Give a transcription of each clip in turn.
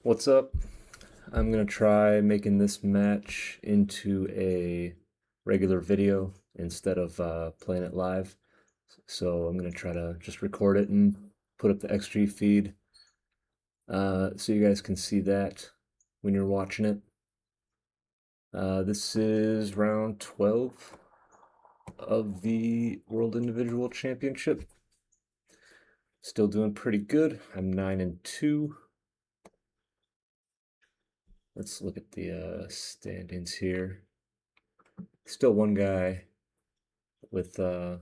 What's up? I'm gonna try making this match into a regular video instead of playing it live. So I'm gonna try to just record it and put up the XG feed so you guys can see that when you're watching it. This is round 12 of the World Individual Championship. Still doing pretty good. I'm 9-2. Let's look at the standings here. Still one guy with 0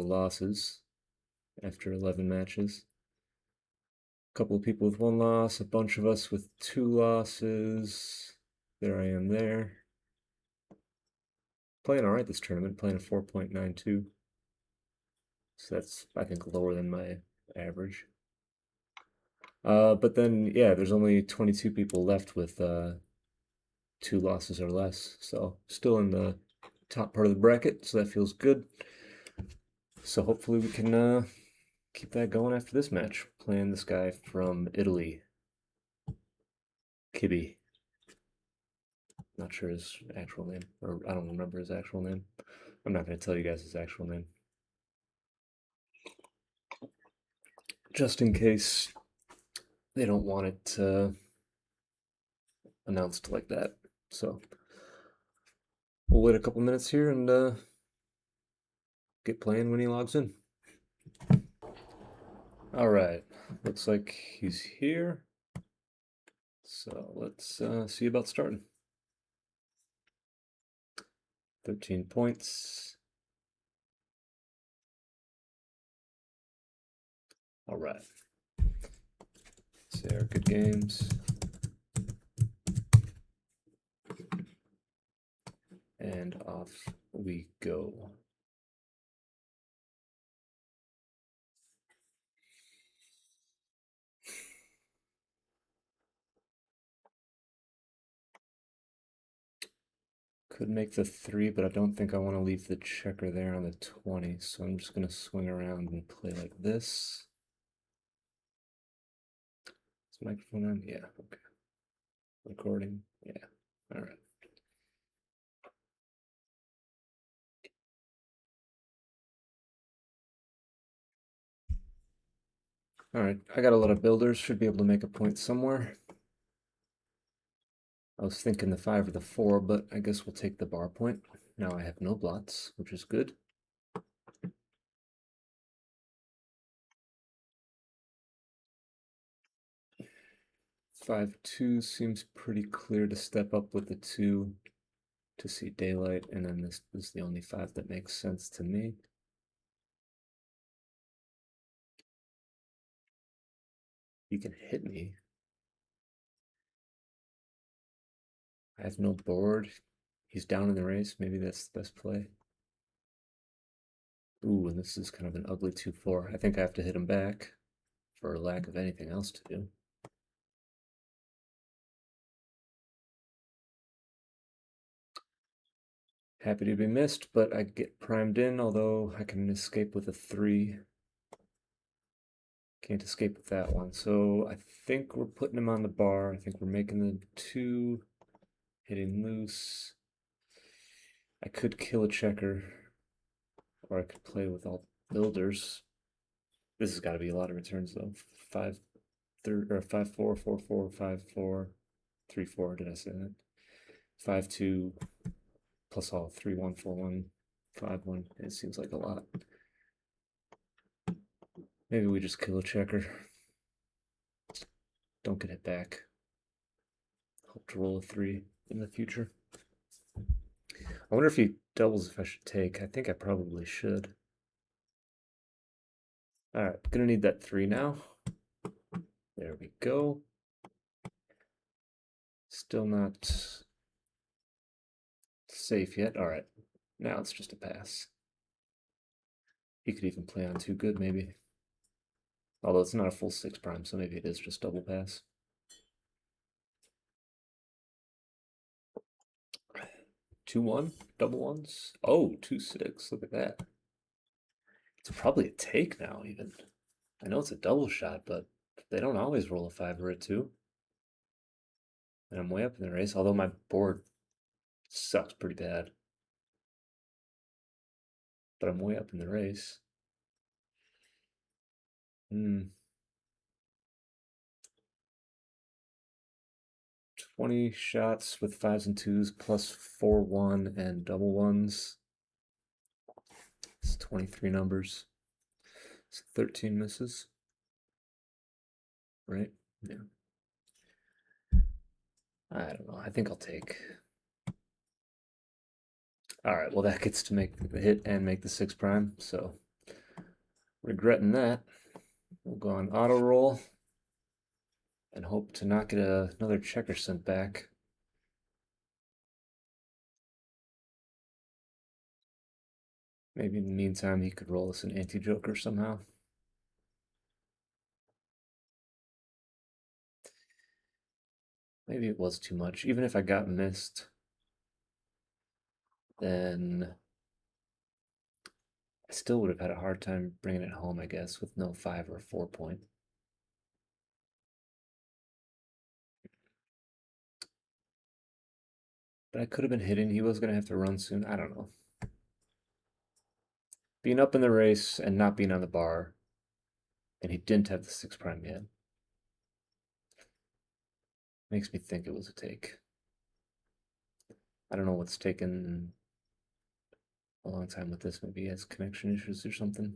losses after 11 matches. A couple of people with 1 loss, a bunch of us with 2 losses. There I am there. Playing alright this tournament, playing a 4.92. So that's, I think, lower than my average. But then, yeah, there's only 22 people left with 2 losses or less. So still in the top part of the bracket, so that feels good. So hopefully we can keep that going after this match. Playing this guy from Italy, Kibby. Not sure his actual name, or I don't remember his actual name. I'm not going to tell you guys his actual name. Just in case they don't want it announced like that. So we'll wait a couple minutes here and get playing when he logs in. All right, looks like he's here. So let's see about starting. 13 points. All right. Say our good games. And off we go. Could make the 3, but I don't think I want to leave the checker there on the 20, so I'm just going to swing around and play like this. Is the microphone on? Yeah, okay. Recording? Yeah, all right. All right, I got a lot of builders, should be able to make a point somewhere. I was thinking the 5 or the 4, but I guess we'll take the bar point. Now I have no blots, which is good. 5-2 seems pretty clear to step up with the 2 to see daylight, and then this is the only 5 that makes sense to me. You can hit me. I have no board. He's down in the race. Maybe that's the best play. Ooh, and this is kind of an ugly 2-4. I think I have to hit him back for lack of anything else to do. Happy to be missed, but I get primed in, although I can escape with a 3. Can't escape with that one. So I think we're putting him on the bar. I think we're making the 2, hitting loose. I could kill a checker, or I could play with all builders. This has got to be a lot of returns though. 5 3 or 5-4, 4-4, 5-4, 3-4. Did I say that? 5-2 plus all 3-1, 4-1, 5-1. It seems like a lot. Maybe we just kill a checker. Don't get it back. Hope to roll a 3 in the future. I wonder if he doubles if I should take. I think I probably should. Alright, gonna need that 3 now. There we go. Still not safe yet. Alright, now it's just a pass. He could even play on 2 good, maybe. Although it's not a full 6 prime, so maybe it is just double pass. 2-1, double ones. Oh, 2-6. Look at that. It's probably a take now, even. I know it's a double shot, but they don't always roll a 5 or a 2. And I'm way up in the race, although my board sucks pretty bad. But I'm way up in the race. 20 shots with 5s and 2s plus 4-1 and double ones. It's 23 numbers. It's 13 misses. Right? Yeah. I don't know. I think I'll take. All right. Well, that gets to make the hit and make the 6 prime. So, regretting that, we'll go on auto roll and hope to not get another checker sent back. Maybe in the meantime, he could roll us an anti-joker somehow. Maybe it was too much. Even if I got missed, then I still would have had a hard time bringing it home, I guess, with no 5 or 4 point. But I could have been hitting. He was going to have to run soon. I don't know. Being up in the race and not being on the bar, and he didn't have the 6 prime yet, makes me think it was a take. I don't know what's taken a long time with this. Maybe he has connection issues or something.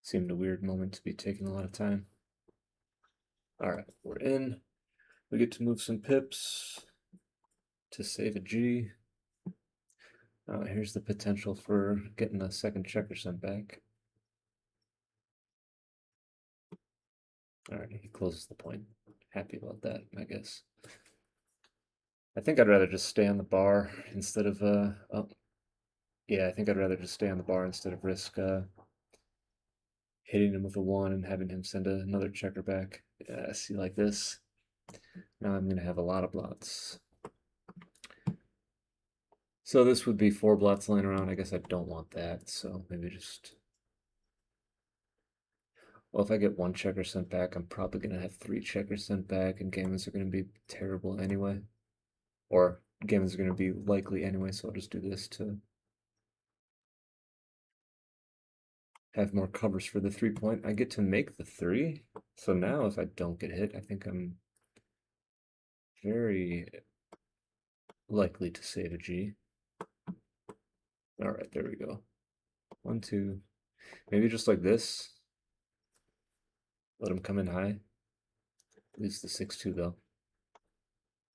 Seemed a weird moment to be taking a lot of time. All right, we're in. We get to move some pips to save a G. Here's the potential for getting a second checker sent back. All right, he closes the point. Happy about that, I guess. I think I'd rather just stay on the bar instead of oh, yeah, I think I'd rather just stay on the bar instead of risk hitting him with a 1 and having him send another checker back. Yeah, see, like this. Now I'm gonna have a lot of blots. So this would be 4 blots laying around. I guess I don't want that, so maybe just. Well, if I get 1 checker sent back, I'm probably gonna have 3 checkers sent back, and games are gonna be terrible anyway. Or games are gonna be likely anyway, so I'll just do this to have more covers for the 3 point. I get to make the 3. So now if I don't get hit, I think I'm very likely to save a G. All right, there we go. 1, 2. Maybe just like this. Let him come in high. Leaves the 6-2 though.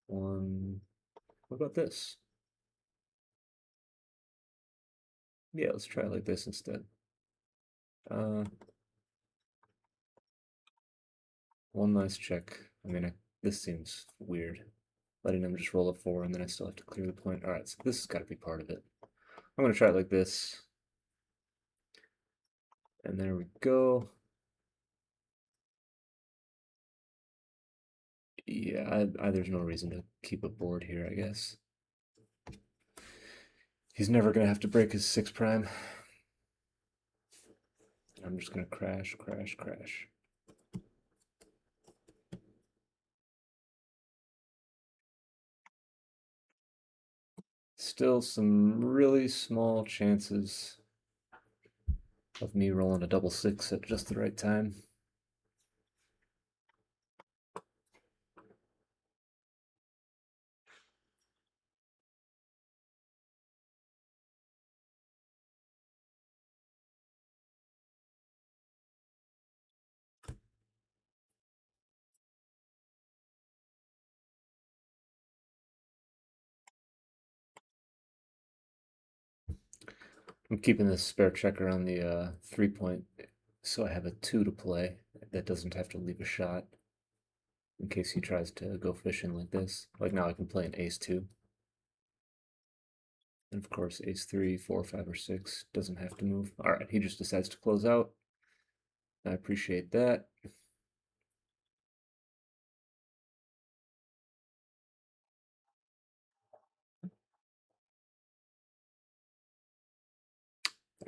1. What about this? Yeah, let's try it like this instead. One nice check. I mean, this seems weird. Letting him just roll a 4 and then I still have to clear the point. All right, so this has got to be part of it. I'm going to try it like this. And there we go. Yeah, there's no reason to keep a board here, I guess. He's never going to have to break his 6 prime. I'm just going to crash, crash, crash. Still some really small chances of me rolling a double 6 at just the right time. I'm keeping this spare checker on the 3 point so I have a 2 to play that doesn't have to leave a shot in case he tries to go fishing like this. Like now I can play an ace 2. And of course ace 3, 4, 5, or 6 doesn't have to move. All right, he just decides to close out. I appreciate that.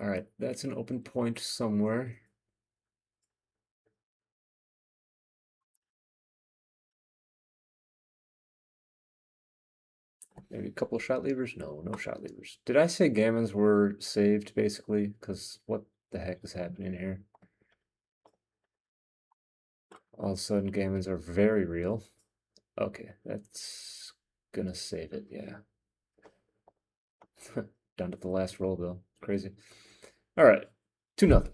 All right, that's an open point somewhere. Maybe a couple of shot levers? No, no shot levers. Did I say gammons were saved, basically? Because what the heck is happening here? All of a sudden, gammons are very real. Okay, that's gonna save it, yeah. Down to the last roll, though. Crazy. All right, 2-0.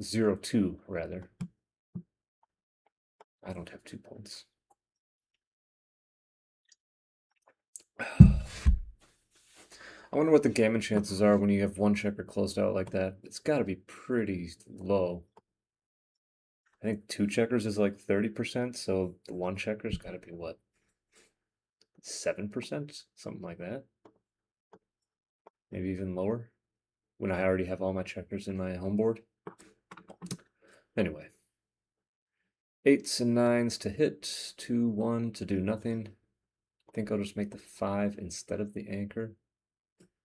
0-2, rather. I don't have 2 points. I wonder what the gammon chances are when you have one checker closed out like that. It's got to be pretty low. I think 2 checkers is like 30%, so the 1 checker's got to be what? 7%? Something like that. Maybe even lower when I already have all my checkers in my home board. Anyway, 8s and 9s to hit, 2-1 to do nothing. I think I'll just make the 5 instead of the anchor.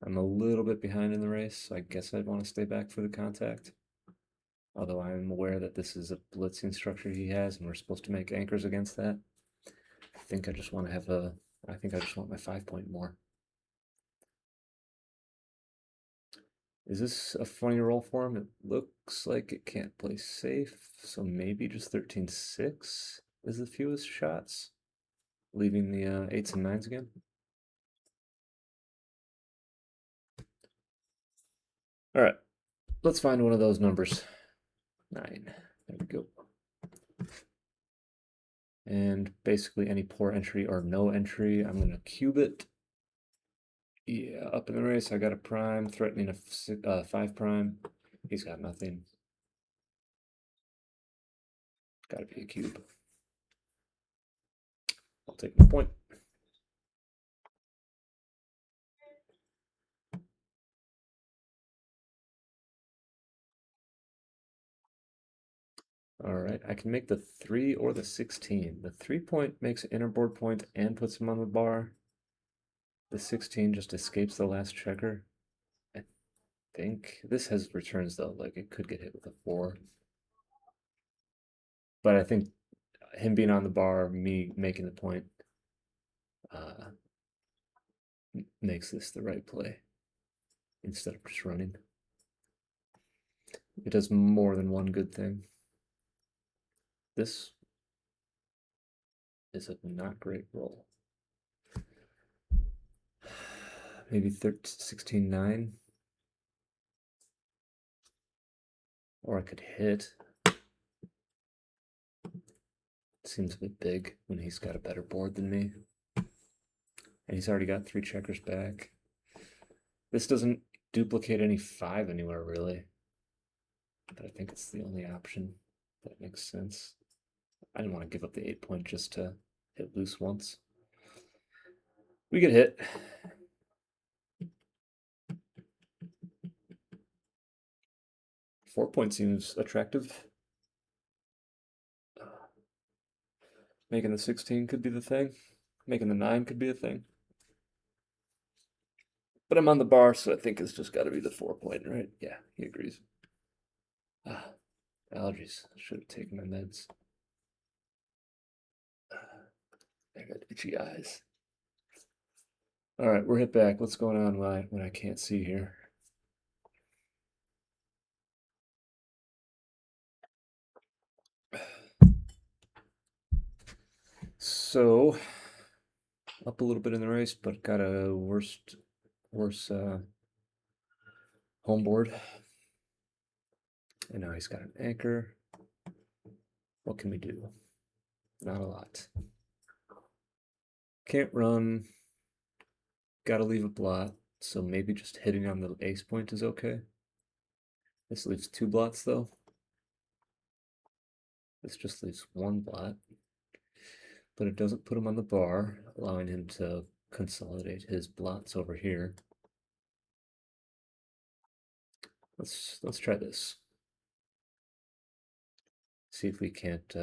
I'm a little bit behind in the race, so I guess I'd want to stay back for the contact. Although I'm aware that this is a blitzing structure he has, and we're supposed to make anchors against that. I think I just want to have a. I think I just want my 5-point more. Is this a funny roll for him? It looks like it can't play safe, so maybe just 13-6 is the fewest shots, leaving the 8s and 9s again. All right, let's find one of those numbers. 9. There we go. And basically any poor entry or no entry, I'm going to cube it. Yeah, up in the race, I got a prime, threatening a 5 prime. He's got nothing. Gotta be a cube. I'll take my point. All right, I can make the 3 or the 16. The 3-point makes an inner board point and puts him on the bar. The 16 just escapes the last checker. I think this has returns though, like it could get hit with a 4. But I think him being on the bar, me making the point, makes this the right play instead of just running. It does more than one good thing. This is a not great roll. Maybe 16-9. Or I could hit. Seems a bit big when he's got a better board than me. And he's already got 3 checkers back. This doesn't duplicate any 5 anywhere, really. But I think it's the only option that makes sense. I didn't want to give up the 8-point just to hit loose once. We get hit. Four-point seems attractive. Making the 16 could be the thing. Making the 9 could be a thing. But I'm on the bar, so I think it's just got to be the 4-point, right? Yeah, he agrees. Ah, allergies. Should have taken my meds. I got itchy eyes. All right, we're hit back. What's going on when I can't see here? So, up a little bit in the race, but got a worse home board. And now he's got an anchor. What can we do? Not a lot. Can't run. Gotta leave a blot, so maybe just hitting on the ace point is okay. This leaves 2 blots though. This just leaves 1 blot. But it doesn't put him on the bar, allowing him to consolidate his blots over here. Let's try this. See if we can't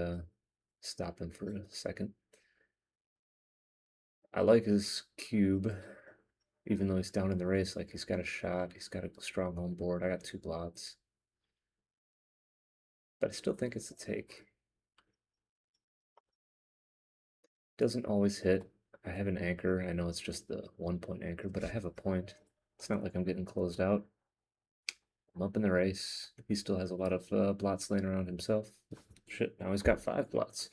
stop him for a second. I like his cube, Even though he's down in the race, like he's got a shot, he's got a strong home board. I got 2 blots. But I still think it's a take. Doesn't always hit. I have an anchor. I know it's just the 1-point anchor, but I have a point. It's not like I'm getting closed out. I'm up in the race. He still has a lot of blots laying around himself. Shit, now he's got 5 blots.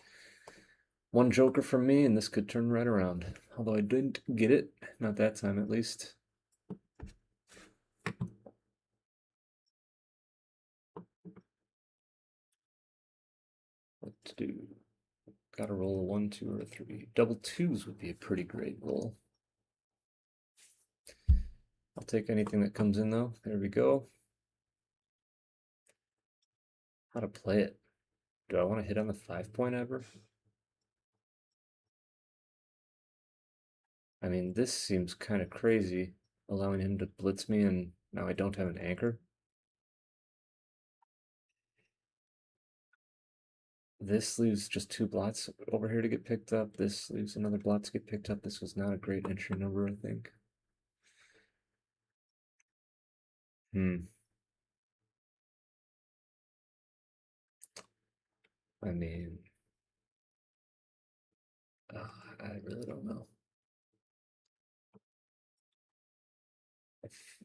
1 joker from me, and this could turn right around. Although I didn't get it. Not that time, at least. What to do? Gotta roll a 1, 2, or a 3. Double 2s would be a pretty great roll. I'll take anything that comes in, though. There we go. How to play it? Do I want to hit on the 5-point ever? I mean, this seems kind of crazy, allowing him to blitz me, and now I don't have an anchor. This leaves just 2 blots over here to get picked up. This leaves another blot to get picked up. This was not a great entry number, I think. I mean, I really don't know.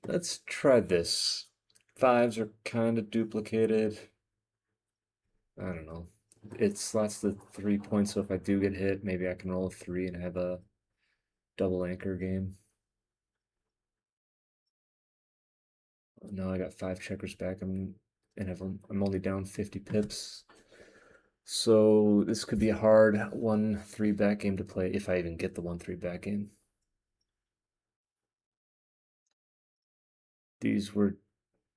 Let's try this. 5s are kind of duplicated. I don't know. It slots the 3 points, so if I do get hit, maybe I can roll a 3 and have a double anchor game. Now I got 5 checkers back. I'm only down 50 pips. So this could be a hard 1-3 back game to play if I even get the 1-3 back game. These were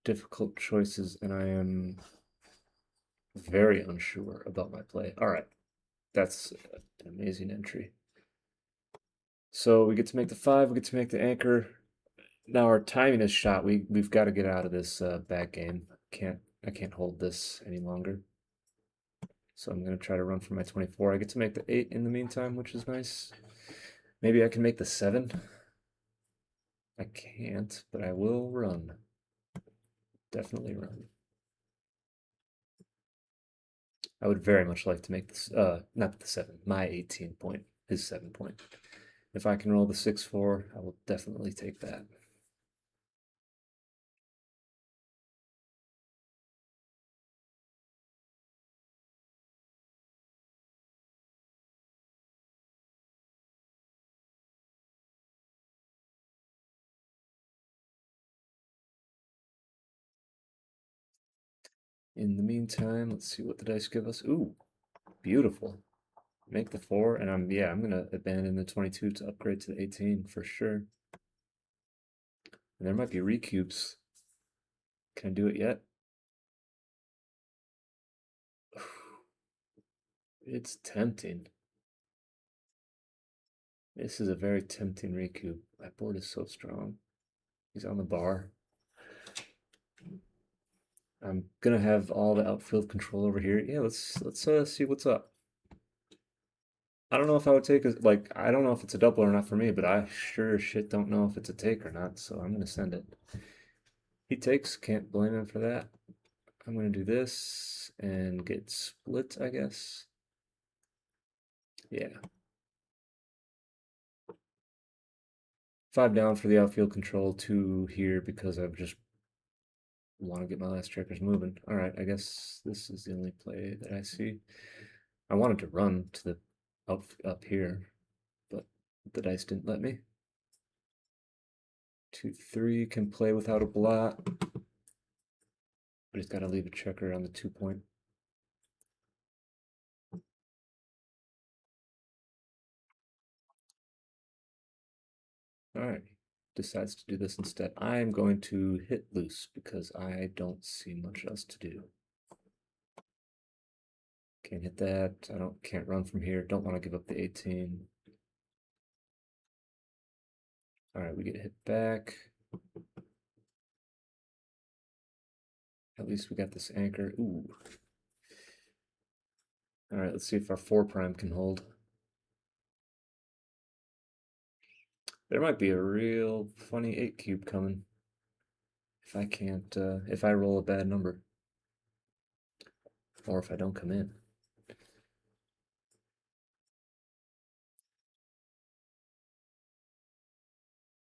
difficult choices, and I am very unsure about my play. All right, that's an amazing entry. So we get to make the 5, we get to make the anchor. Now our timing is shot. We've got to get out of this back game. I can't hold this any longer. So I'm gonna try to run for my 24. I get to make the 8 in the meantime, which is nice. Maybe I can make the 7. I can't, but I will run. Definitely run. I would very much like to make this, not the 7, my 18 point, his 7 point. If I can roll the 6-4, I will definitely take that. In the meantime, let's see what the dice give us. Ooh, beautiful. Make the 4, and I'm gonna abandon the 22 to upgrade to the 18 for sure. And there might be recubes. Can I do it yet? It's tempting. This is a very tempting recube. My board is so strong. He's on the bar. I'm gonna have all the outfield control over here. Yeah, let's see what's up. I don't know if I would take I don't know if it's a double or not for me, but I sure shit don't know if it's a take or not, so I'm gonna send it. He takes, can't blame him for that. I'm gonna do this and get split, I guess. Yeah. 5 down for the outfield control, 2 here because I just want to get my last checkers moving. All right, I guess this is the only play that I see. I wanted to run to the up here, but the dice didn't let me. 2, 3 can play without a blot, but he's got to leave a checker on the 2-point. All right, decides to do this instead. I'm going to hit loose because I don't see much else to do. Can't hit that. Can't run from here. Don't want to give up the 18. All right, we get hit back. At least we got this anchor. Ooh. All right, let's see if our 4 prime can hold. There might be a real funny 8 cube coming if I can't, if I roll a bad number. Or if I don't come in.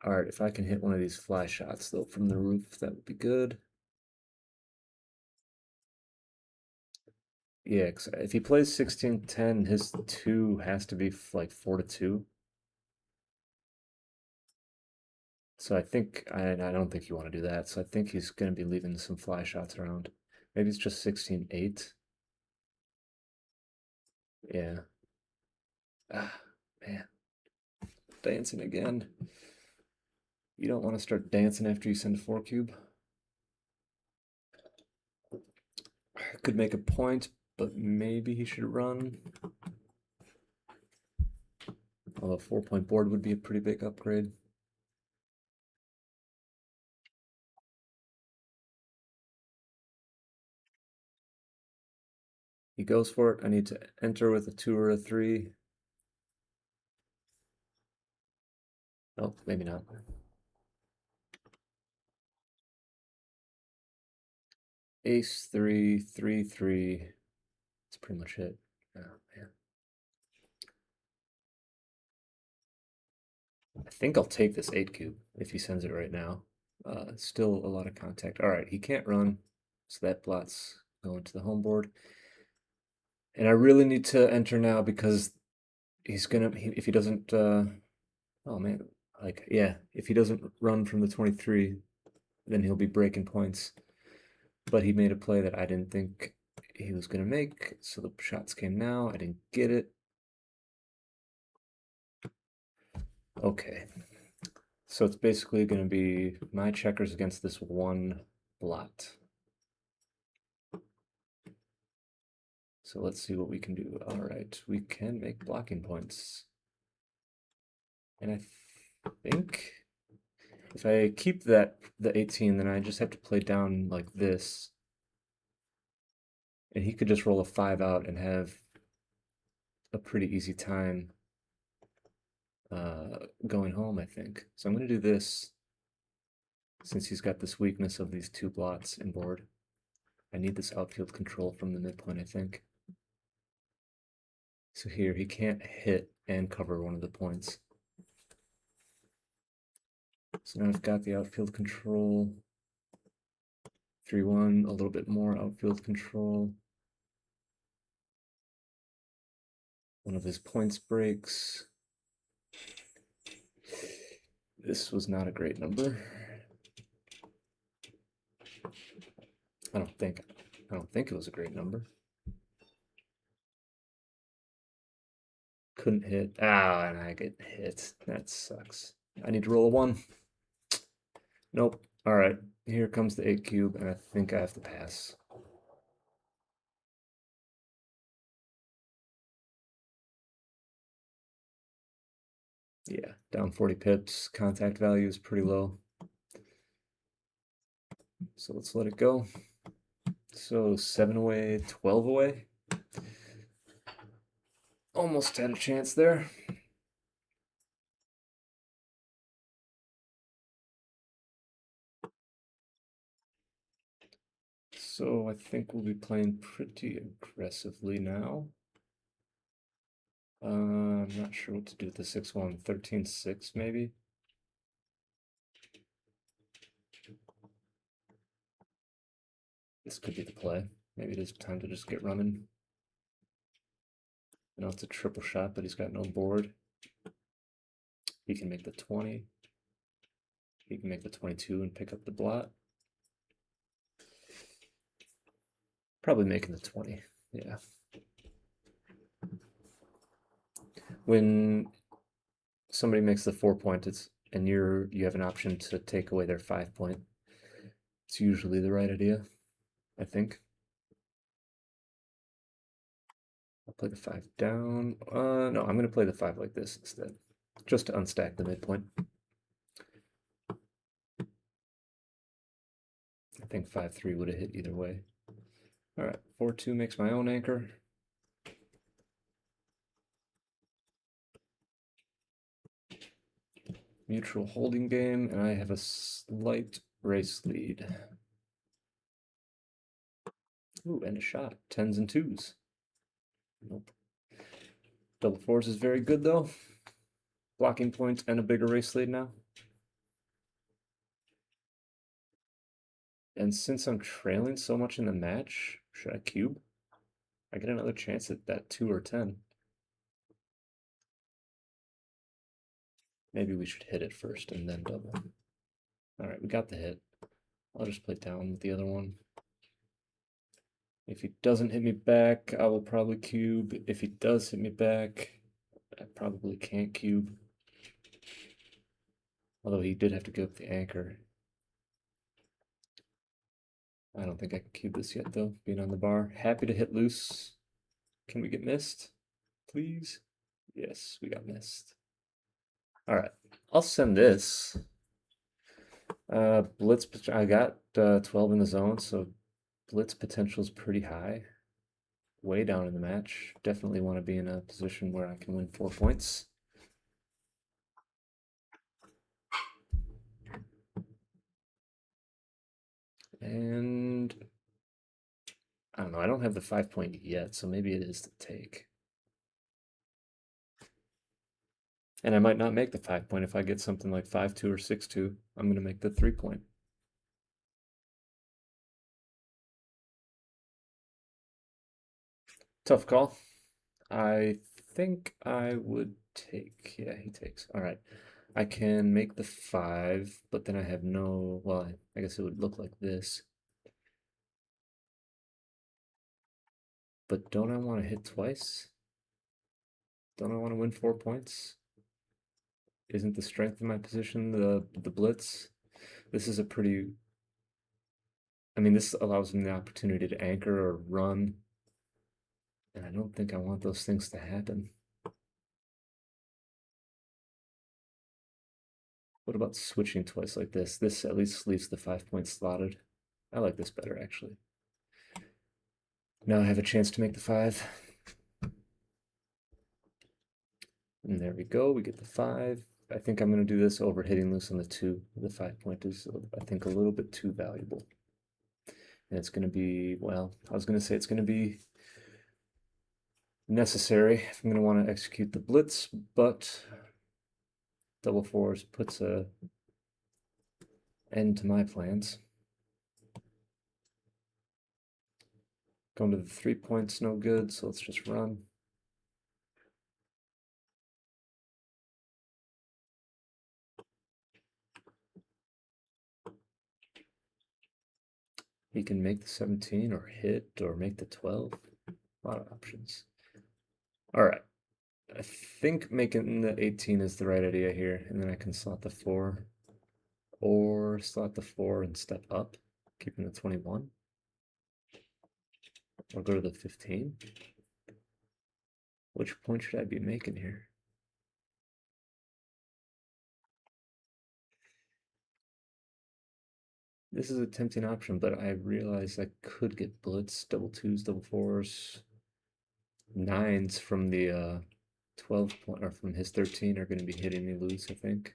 Alright, if I can hit one of these fly shots, though, from the roof, that would be good. Yeah, if he plays 16-10, his 2 has to be like 4-2. So I think, I don't think you want to do that, so I think he's going to be leaving some fly shots around. Maybe it's just 16-8. Yeah. Ah, man. Dancing again. You don't want to start dancing after you send a 4 cube. Could make a point, but maybe he should run. Although a 4-point board would be a pretty big upgrade. He goes for it. I need to enter with a 2 or a 3. Oh, maybe not. Ace 3, 3, 3. That's pretty much it. Oh, man. I think I'll take this 8 cube if he sends it right now. Still a lot of contact. All right, he can't run, so that blot's going to the home board. And I really need to enter now because he's gonna, if he doesn't, oh man, like, yeah, if he doesn't run from the 23, then he'll be breaking points. But he made a play that I didn't think he was gonna make, so the shots came now. I didn't get it. Okay. So it's basically going to be my checkers against this one blot. So let's see what we can do. All right, we can make blocking points. And I think if I keep the 18, then I just have to play down like this. And he could just roll a 5 out and have a pretty easy time going home, I think. So I'm going to do this since he's got this weakness of these 2 blots in board. I need this outfield control from the midpoint, I think. So here, he can't hit and cover one of the points. So now I've got the outfield control. 3-1, a little bit more outfield control. One of his points breaks. This was not a great number. I don't think it was a great number. Couldn't hit. Ah, and I get hit. That sucks. I need to roll a 1. Nope. All right. Here comes the 8 cube, and I think I have to pass. Yeah, down 40 pips. Contact value is pretty low. So let's let it go. So 7 away, 12 away. Almost had a chance there. So I think we'll be playing pretty aggressively now. I'm not sure what to do with the 6-1. 13-6 maybe? This could be the play. Maybe it is time to just get running. I know it's a triple shot, but he's got no board. He can make the 20. He can make the 22 and pick up the blot. Probably making the 20, yeah. When somebody makes the 4-point, and you have an option to take away their 5-point, it's usually the right idea, I think. I'll play the 5 down. No, I'm going to play the 5 like this instead, just to unstack the midpoint. I think 5-3 would have hit either way. All right, 4-2 makes my own anchor. Mutual holding game, and I have a slight race lead. Ooh, and a shot. Tens and twos. Nope. Double fours is very good, though. Blocking points and a bigger race lead now. And since I'm trailing so much in the match, should I cube? I get another chance at that 2 or 10. Maybe we should hit it first and then double. All right, we got the hit. I'll just play down with the other one. If he doesn't hit me back, I will probably cube. If he does hit me back, I probably can't cube. Although he did have to give up the anchor. I don't think I can cube this yet, though, being on the bar. Happy to hit loose. Can we get missed, please? Yes, we got missed. All right, I'll send this. Blitz, I got 12 in the zone, so blitz potential is pretty high. Way down in the match. Definitely want to be in a position where I can win 4 points. And I don't know, I don't have the 5 point yet, so maybe it is the take. And I might not make the 5 point if I get something like 5-2 or 6-2. I'm going to make the 3 point. Tough call. I think I would take. Yeah, he takes. All right. I can make the 5, but then I have no. Well, I guess it would look like this. But don't I want to hit twice? Don't I want to win 4 points? Isn't the strength of my position the blitz? This is a pretty. I mean, this allows me the opportunity to anchor or run. And I don't think I want those things to happen. What about switching twice like this? This at least leaves the 5 points slotted. I like this better, actually. Now I have a chance to make the 5. And there we go, we get the 5. I think I'm going to do this over hitting loose on the 2. The 5 point is, I think, a little bit too valuable. And it's going to be, well, I was going to say it's going to be necessary if I'm going to want to execute the blitz, but double fours puts a end to my plans. Going to the 3 points, no good, so let's just run. He can make the 17 or hit or make the 12. A lot of options. All right. I think making the 18 is the right idea here, and then I can slot the 4 or slot the 4 and step up, keeping the 21. Or go to the 15. Which point should I be making here? This is a tempting option, but I realize I could get blitz, double twos, double fours. 9s from the 12 point, or from his 13 are going to be hitting me loose, I think.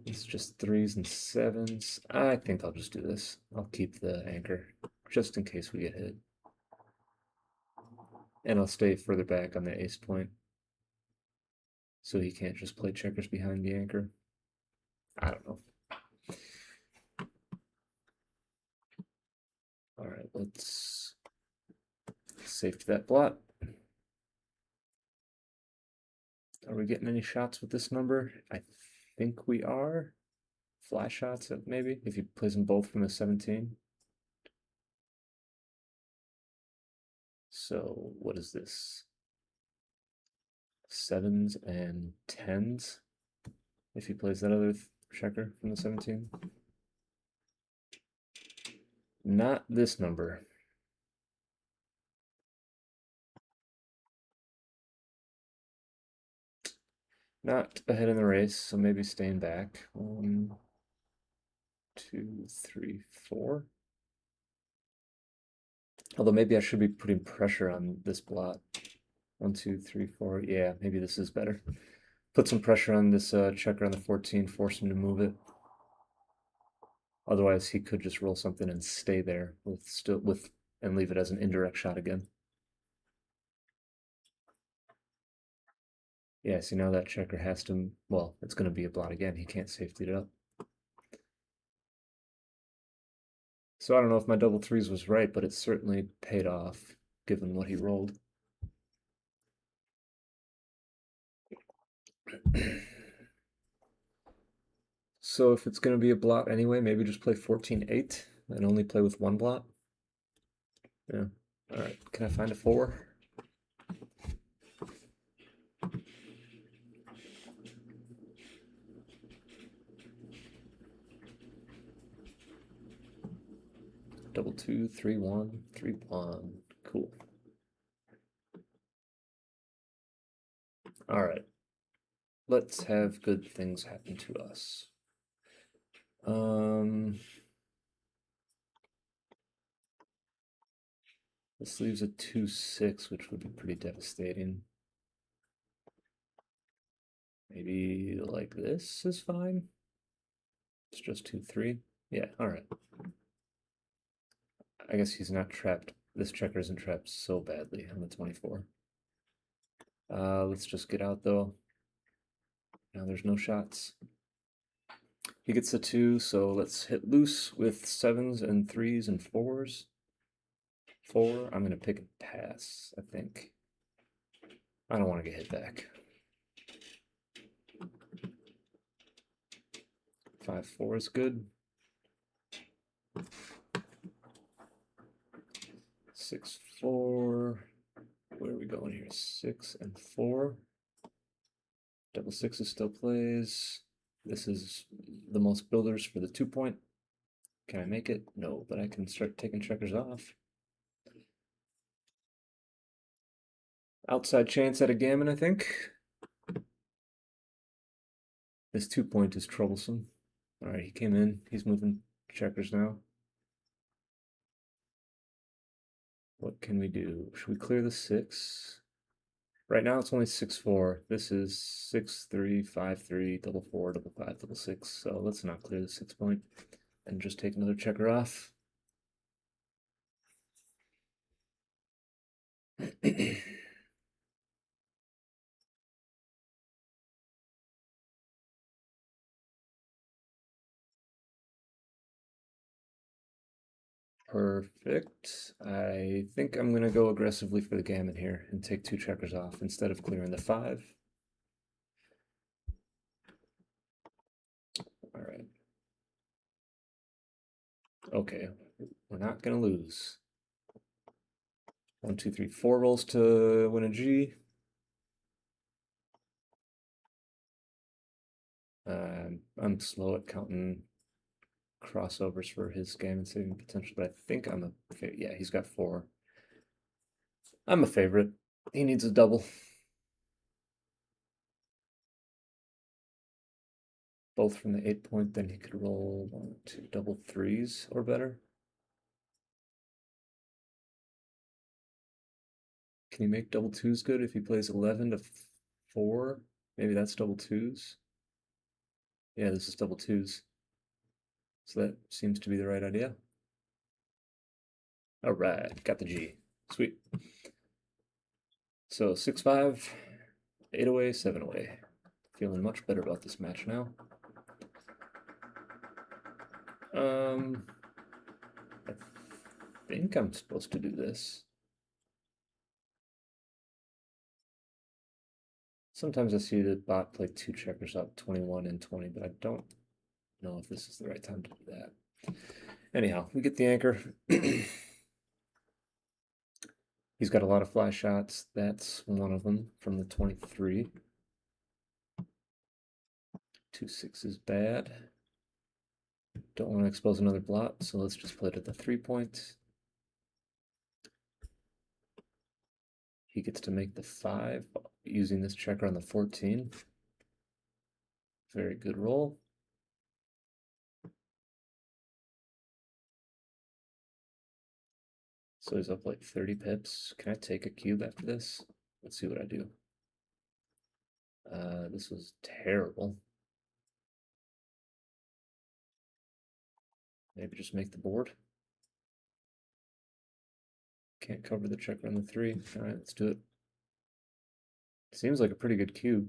It's just 3s and 7s. I think I'll just do this. I'll keep the anchor, just in case we get hit. And I'll stay further back on the ace point, so he can't just play checkers behind the anchor. I don't know. All right, let's safety that blot. Are we getting any shots with this number? I think we are. Fly shots, maybe, if he plays them both from the 17. So what is this? 7s and 10s if he plays that other checker from the 17. Not this number. Not ahead in the race, so maybe staying back. 1, 2, 3, 4. Although maybe I should be putting pressure on this blot. 1, 2, 3, 4. Yeah, maybe this is better. Put some pressure on this checker on the 14, force him to move it. Otherwise, he could just roll something and stay there with and leave it as an indirect shot again. Yeah, see now that checker has to, well, it's going to be a blot again. He can't safety it up. So I don't know if my double threes was right, but it certainly paid off given what he rolled. So if it's going to be a blot anyway, maybe just play 14-8 and only play with one blot. Yeah. All right. Can I find a 4? Double 2, 3, 1, 3, 1. Cool. All right. Let's have good things happen to us. This leaves a 2-6, which would be pretty devastating. Maybe like this is fine. It's just 2-3. Yeah, all right. I guess he's not trapped. This checker isn't trapped so badly on the 24. Let's just get out though. Now there's no shots. He gets a 2, so let's hit loose with 7s and 3s and 4s. 4, I'm gonna pick and pass, I think. I don't want to get hit back. 5-4 is good. 6-4. Where are we going here? 6 and 4. Double sixes still plays. This is the most builders for the 2-point. Can I make it? No, but I can start taking checkers off. Outside chance at a gammon, I think. This 2-point is troublesome. All right, he came in. He's moving checkers now. What can we do? Should we clear the 6? Right now it's only 6-4. This is 6-3, 5-3, double 4, double 5, double 6. So let's not clear the 6-point and just take another checker off. Perfect. I think I'm going to go aggressively for the gammon here and take 2 checkers off instead of clearing the 5. All right. Okay, we're not going to lose. 1, 2, 3, 4 rolls to win a G. I'm slow at counting crossovers for his gammon saving potential, but I think I'm a yeah, he's got 4. I'm a favorite. He needs a double. Both from the 8-point, then he could roll 1, 2 double 3s or better. Can he make double 2s good if he plays 11 to 4? Maybe that's double 2s. Yeah, this is double 2s. So that seems to be the right idea. All right, got the G. Sweet. So 6-5, 8 away, 7 away. Feeling much better about this match now. I think I'm supposed to do this. Sometimes I see the bot play 2 checkers up, 21 and 20, but I don't know if this is the right time to do that. Anyhow, we get the anchor. He's got a lot of fly shots. That's one of them from the 23. 2-6 is bad. Don't want to expose another blot, so let's just play it at the 3-point. He gets to make the 5 using this checker on the 14. Very good roll. So he's up like 30 pips. Can I take a cube after this? Let's see what I do. This was terrible. Maybe just make the board. Can't cover the checker on the 3. All right, let's do it. Seems like a pretty good cube.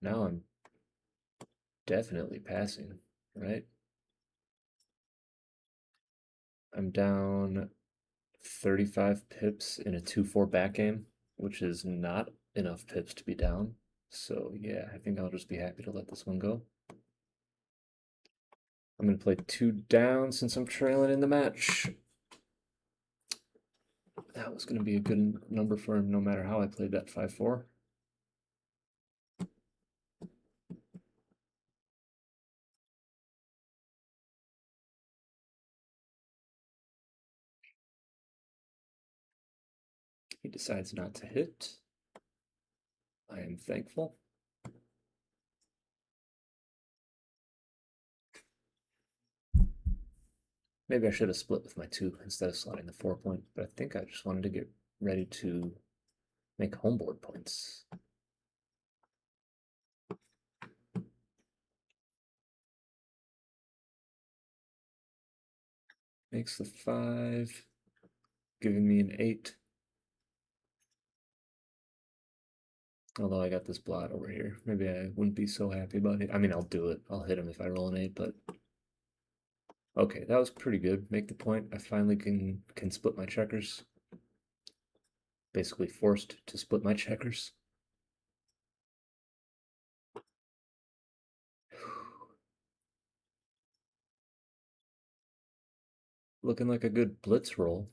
Now I'm definitely passing, right? I'm down 35 pips in a 2-4 back game, which is not enough pips to be down. So yeah, I think I'll just be happy to let this one go. I'm going to play 2 down since I'm trailing in the match. That was going to be a good number for him no matter how I played that 5-4. He decides not to hit. I am thankful. Maybe I should have split with my 2 instead of slotting the 4-point, but I think I just wanted to get ready to make homeboard points. Makes the 5, giving me an 8. Although I got this blot over here. Maybe I wouldn't be so happy about it. I mean, I'll do it. I'll hit him if I roll an 8, but... Okay, that was pretty good. Make the point. I finally can split my checkers. Basically forced to split my checkers. Looking like a good blitz roll.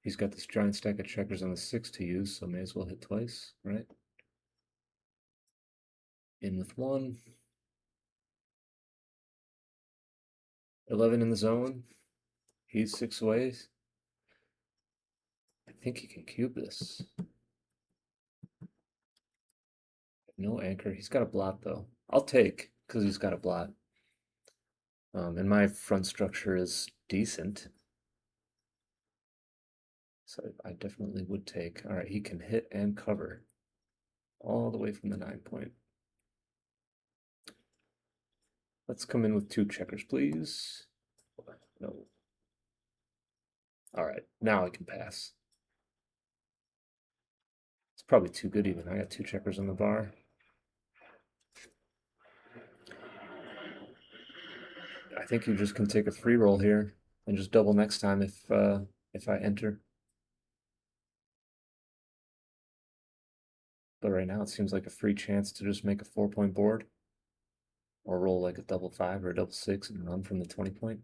He's got this giant stack of checkers on the 6 to use, so may as well hit twice, right? In with 1. 11 in the zone. He's 6 away. I think he can cube this. No anchor. He's got a blot, though. I'll take, because he's got a blot. And my front structure is decent. So I definitely would take. All right, he can hit and cover all the way from the 9-point. Let's come in with 2 checkers, please. No. All right, now I can pass. It's probably too good even. I got 2 checkers on the bar. I think you just can take a free roll here and just double next time if I enter. But right now it seems like a free chance to just make a 4-point board. Or roll like a double 5 or a double 6 and run from the 20-point.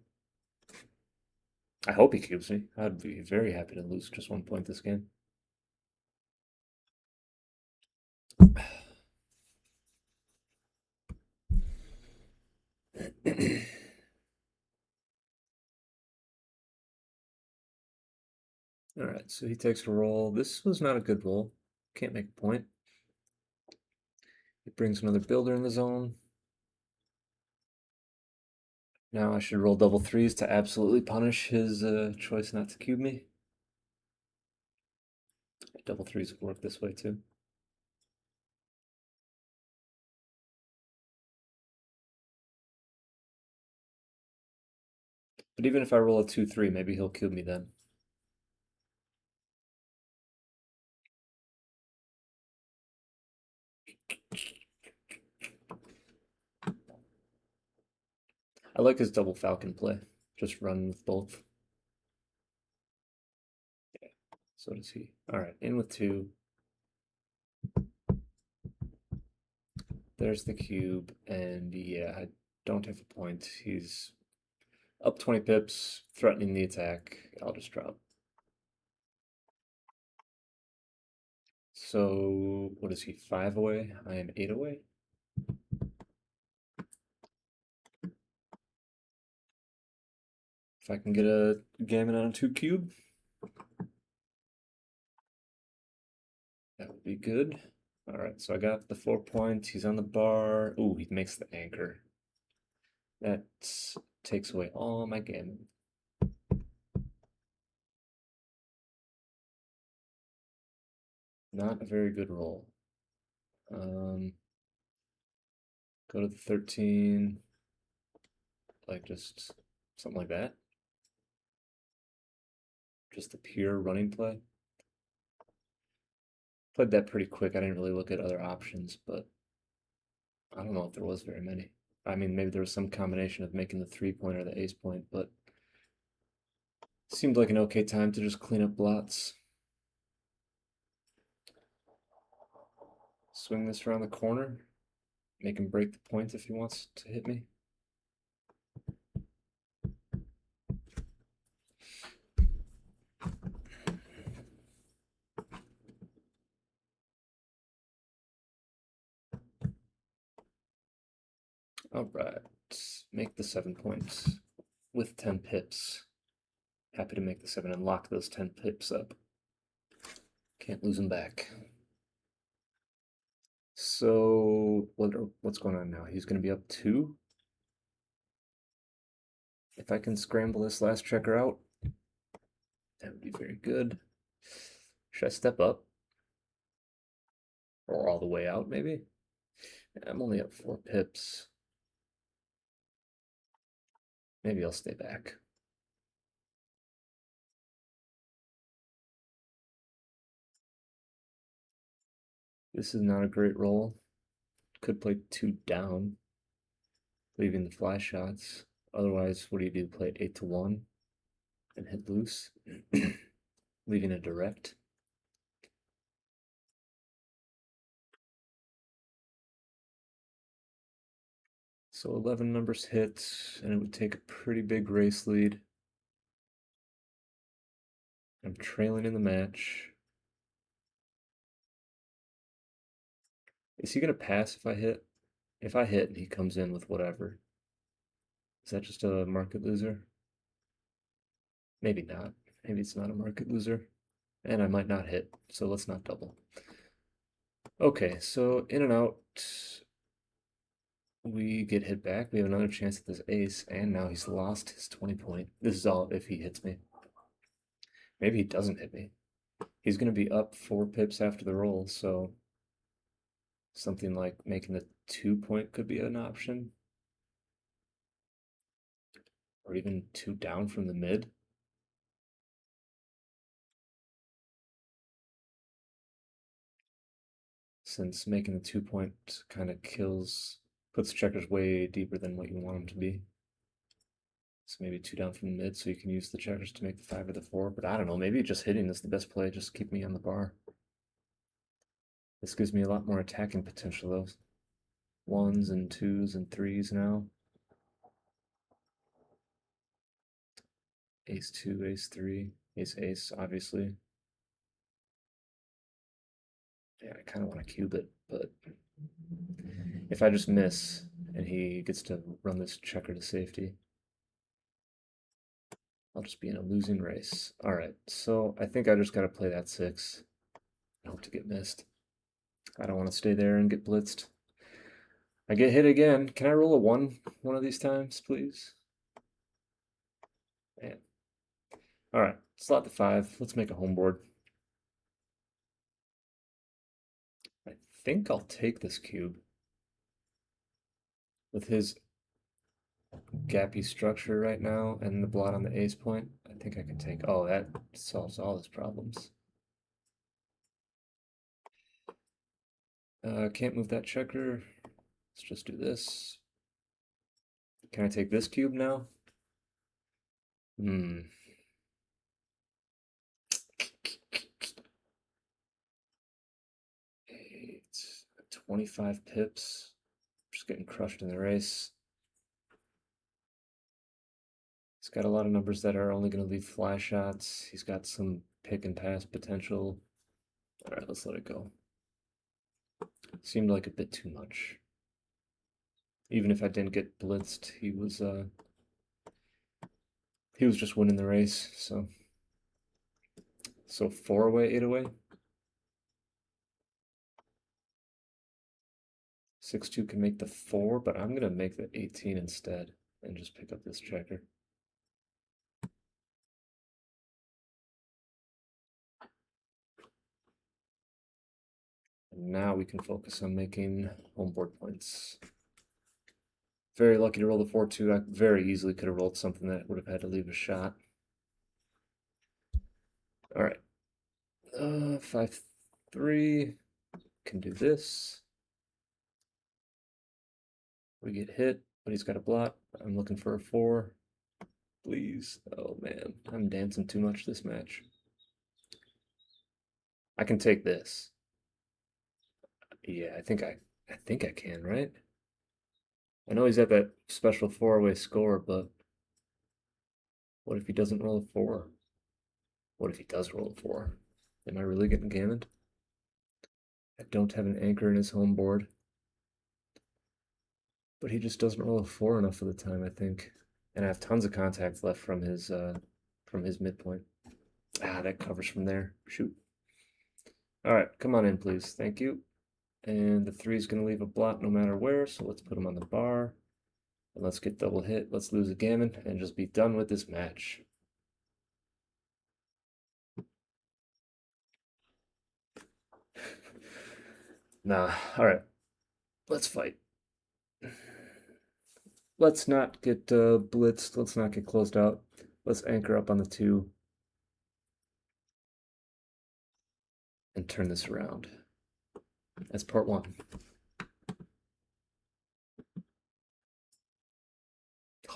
I hope he cubes me. I'd be very happy to lose just 1 point this game. All right, so he takes a roll. This was not a good roll. Can't make a point. It brings another builder in the zone. Now I should roll double 3s to absolutely punish his choice not to cube me. Double 3s would work this way too. But even if I roll a 2-3, maybe he'll cube me then. I like his double falcon play. Just run with both. Yeah, so does he. All right, in with 2. There's the cube, and yeah, I don't have a point. He's up 20 pips, threatening the attack. I'll just drop. So, what is he, 5 away? I am 8 away. If I can get a gammon on a 2 cube, that would be good. All right, so I got the 4 points. He's on the bar. Ooh, he makes the anchor. That's takes away all my gammon. Not a very good roll. Go to the 13, like just something like that. Just the pure running play. Played that pretty quick. I didn't really look at other options, but I don't know if there was very many. I mean, maybe there was some combination of making the 3-point or the ace point, but seemed like an okay time to just clean up blots. Swing this around the corner. Make him break the point if he wants to hit me. All right, make the 7 points with 10 pips. Happy to make the 7 and lock those 10 pips up. Can't lose them back. So what's going on now? He's going to be up 2. If I can scramble this last checker out, that would be very good. Should I step up? Or all the way out, maybe? I'm only up 4 pips. Maybe I'll stay back. This is not a great roll. Could play 2 down, leaving the fly shots. Otherwise, what do? Play 8 to 1 and hit loose, leaving a direct. So 11 numbers hit, and it would take a pretty big race lead. I'm trailing in the match. Is he going to pass if I hit? If I hit and he comes in with whatever, is that just a market loser? Maybe not. Maybe it's not a market loser. And I might not hit, so let's not double. Okay, so in and out, we get hit back. We have another chance at this ace, and now he's lost his 20 point. This is all if he hits me. Maybe he doesn't hit me. He's going to be up 4 pips after the roll, so something like making the 2 point could be an option. Or even 2 down from the mid. Since making the 2 point kind of puts checkers way deeper than what you want them to be. So maybe 2 down from the mid, so you can use the checkers to make the 5 or the 4. But I don't know, maybe just hitting is the best play. Just keep me on the bar. This gives me a lot more attacking potential, though. 1s and 2s and 3s now. Ace 2, ace 3, ace, obviously. Yeah, I kind of want to cube it, but if I just miss and he gets to run this checker to safety, I'll just be in a losing race. All right, so I think I just got to play that 6 and hope to get missed. I don't want to stay there and get blitzed. I get hit again. Can I roll a 1 one of these times, please? Man. All right, slot the 5. Let's make a home board. I think I'll take this cube. With his gappy structure right now and the blot on the ace point, I think I can take. Oh, that solves all his problems. Can't move that checker. Let's just do this. Can I take this cube now? 25 pips. Just getting crushed in the race. He's got a lot of numbers that are only going to leave fly shots. He's got some pick and pass potential. All right, let's let it go. Seemed like a bit too much. Even if I didn't get blitzed, he was just winning the race. So 4 away, 8 away. 6-2 can make the 4, but I'm gonna make the 18 instead. and just pick up this checker. And now we can focus on making home board points. Very lucky to roll the 4-2. I very easily could have rolled something that would have had to leave a shot. All right. 5-3. Can do this. We get hit, but he's got a block. I'm looking for a 4. Please. Oh man, I'm dancing too much this match. I can take this. Yeah, I think I can, right? I know he's at that special 4-way score, but what if he doesn't roll a 4? What if he does roll a 4? Am I really getting gammoned? I don't have an anchor in his home board. But he just doesn't roll a 4 enough of the time, I think. And I have tons of contacts left from his midpoint. Ah, that covers from there. Shoot. All right, come on in, please. Thank you. And the 3 is going to leave a block no matter where, so let's put him on the bar. And let's get double hit. Let's lose a gammon and just be done with this match. Nah, all right. Let's fight. Let's not get blitzed. Let's not get closed out. Let's anchor up on the 2 and turn this around. That's part 1.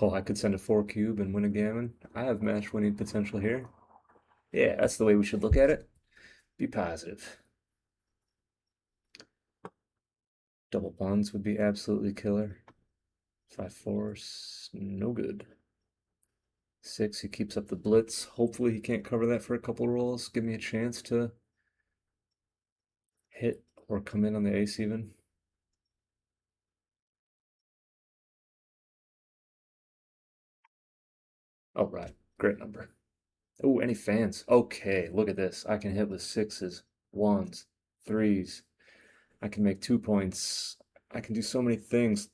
Oh, I could send a 4 cube and win a gammon. I have match winning potential here. Yeah, that's the way we should look at it. Be positive. Double bonds would be absolutely killer. 5-4, no good. 6, he keeps up the blitz. Hopefully he can't cover that for a couple rolls. Give me a chance to hit or come in on the ace even. All right, great number. Oh, any fans? Okay, look at this. I can hit with 6s, 1s, 3s. I can make 2 points. I can do so many things.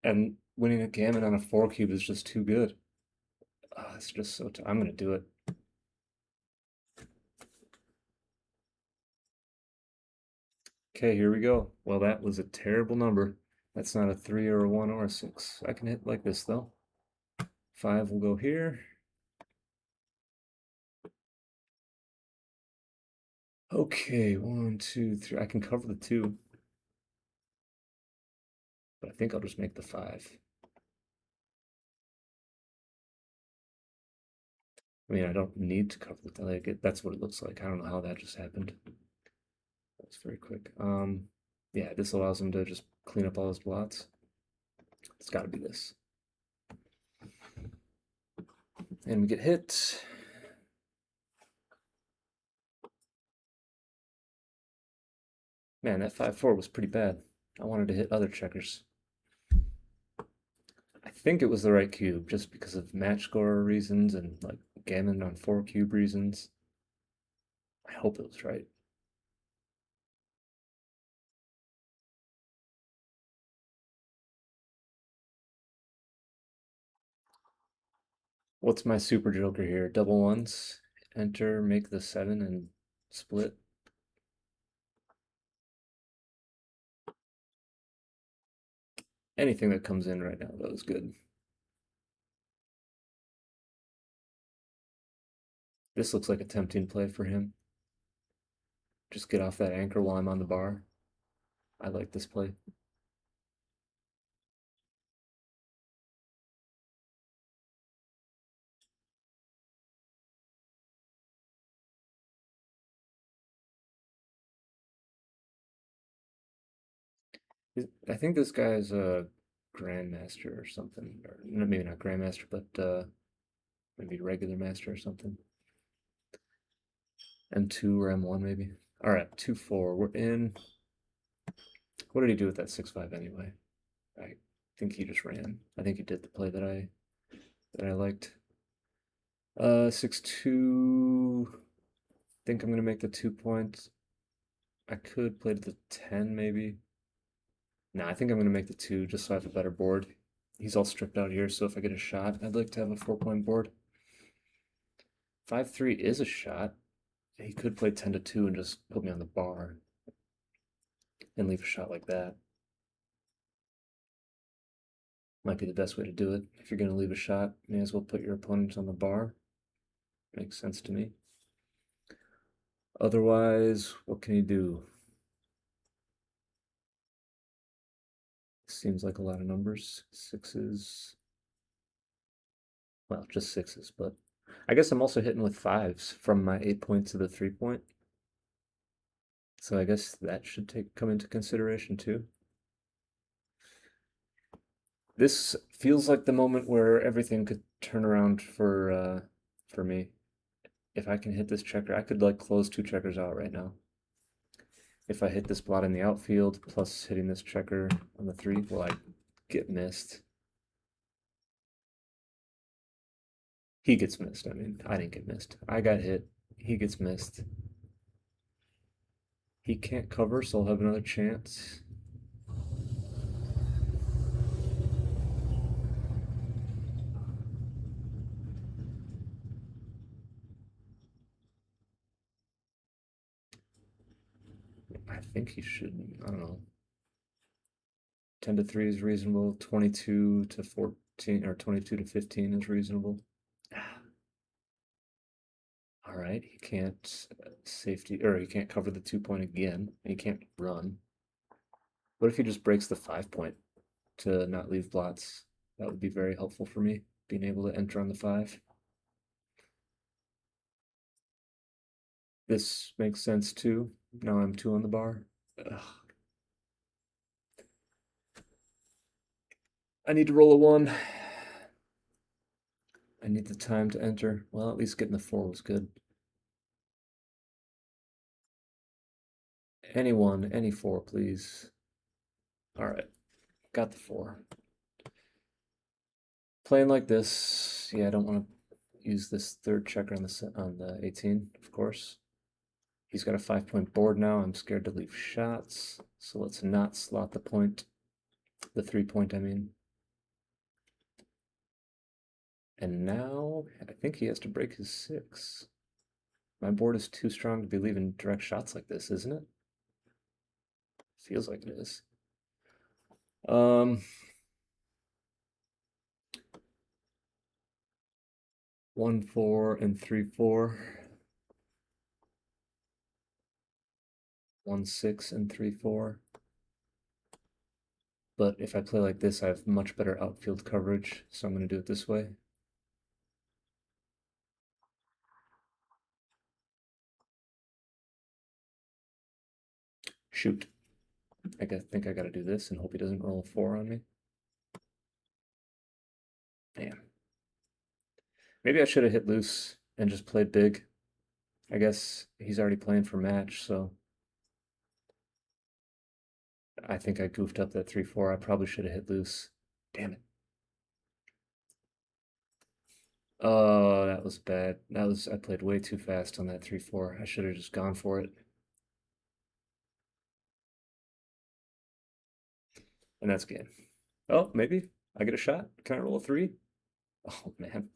And winning a gammon on a 4 cube is just too good. It's just so. I'm gonna do it. Okay, here we go. Well, that was a terrible number. That's not a 3 or a 1 or a 6. I can hit like this though. 5 will go here. Okay, 1, 2, 3. I can cover the 2. But I think I'll just make the 5. I mean, I don't need to cover the like that's what it looks like. I don't know how that just happened. That's very quick. Yeah, this allows him to just clean up all his blots. It's got to be this. And we get hit. Man, that 5-4 was pretty bad. I wanted to hit other checkers. I think it was the right cube, just because of match score reasons and like gammon on 4 cube reasons. I hope it was right. What's my super joker here? Double ones, enter, make the 7 and split. Anything that comes in right now, though, is good. This looks like a tempting play for him. Just get off that anchor while I'm on the bar. I like this play. I think this guy is a grandmaster or something, or maybe not grandmaster, but maybe regular master or something. M2 or M1 maybe. All right, 2-4. We're in. What did he do with that 6-5 anyway? I think he just ran. I think he did the play that I liked. 6-2. Think I'm gonna make the 2 points. I could play to the 10 maybe. Nah, I think I'm gonna make the 2 just so I have a better board. He's all stripped out here, so if I get a shot, I'd like to have a 4-point board. 5-3 is a shot. He could play 10-2 and just put me on the bar and leave a shot like that. Might be the best way to do it. If you're gonna leave a shot, may as well put your opponent on the bar. Makes sense to me. Otherwise, what can he do? Seems like a lot of numbers. Sixes. Well, just sixes, but I guess I'm also hitting with fives from my 8-point to the 3-point. So I guess that should come into consideration too. This feels like the moment where everything could turn around for me. If I can hit this checker, I could like close 2 checkers out right now. If I hit this blot in the outfield plus hitting this checker on the 3, will I get missed? He gets missed. I mean, I didn't get missed. I got hit. He gets missed. He can't cover, so I'll have another chance. I think he should. I don't know. 10-3 is reasonable. 22-14 or 22-15 is reasonable. All right, he can't safety or he can't cover the 2-point again. He can't run. What if he just breaks the 5-point to not leave blots? That would be very helpful for me, being able to enter on the 5. This makes sense too. Now I'm 2 on the bar. Ugh. I need to roll a 1. I need the time to enter. Well, at least getting the 4 was good. Anyone, any 4, please. All right, got the 4. Playing like this, yeah, I don't want to use this 3rd checker on the 18, of course. He's got a 5-point board now. I'm scared to leave shots, so let's not slot the 3-point, I mean. And now I think he has to break his 6. My board is too strong to be leaving direct shots like this, isn't it? Feels like it is. 1-4 and 3-4. 1-6 and 3-4. But if I play like this, I have much better outfield coverage, so I'm going to do it this way. Shoot. I think I got to do this and hope he doesn't roll a 4 on me. Damn. Maybe I should have hit loose and just played big. I guess he's already playing for match, so I think I goofed up that 3-4. I probably should have hit loose. Damn it. Oh, that was bad. I played way too fast on that 3-4. I should have just gone for it. And that's game. Oh, maybe I get a shot. Can I roll a 3? Oh man.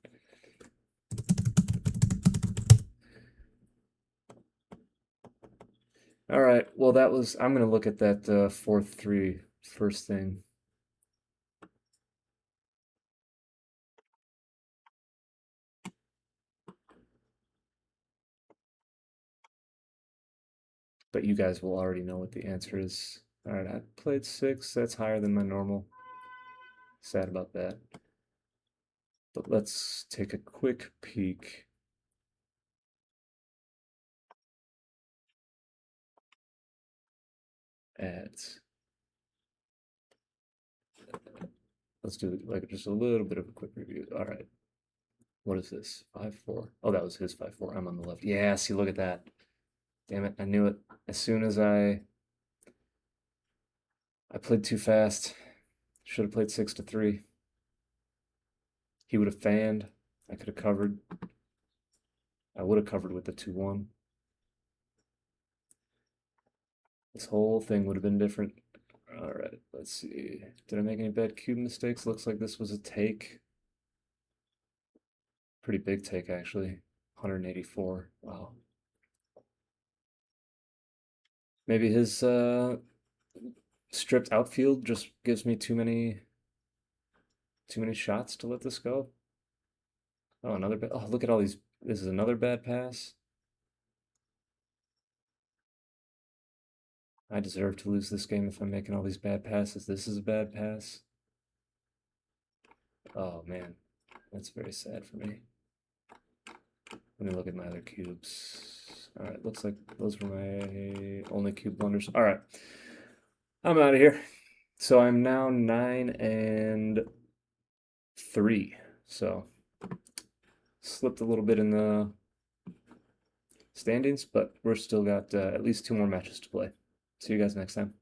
All right. Well, I'm gonna look at that 4-3 first thing. But you guys will already know what the answer is. All right, I played 6. That's higher than my normal. Sad about that. But let's take a quick peek at. Let's do like just a little bit of a quick review. All right. What is this? 5-4. Oh, that was his 5-4. I'm on the left. Yeah, see, look at that. Damn it, I knew it. As soon as I played too fast. Should have played 6-3. He would have fanned. I could have covered. I would have covered with the 2-1. This whole thing would have been different. All right. Let's see. Did I make any bad cube mistakes? Looks like this was a take. Pretty big take, actually. 184. Wow. Maybe his stripped outfield just gives me too many shots to let this go. Oh, another bad. Oh, look at all these. This is another bad pass. I deserve to lose this game if I'm making all these bad passes. This is a bad pass. Oh man, that's very sad for me. Let me look at my other cubes. All right, looks like those were my only cube blunders. All right, I'm out of here. So I'm now 9-3. So slipped a little bit in the standings, but we're still got at least 2 more matches to play. See you guys next time.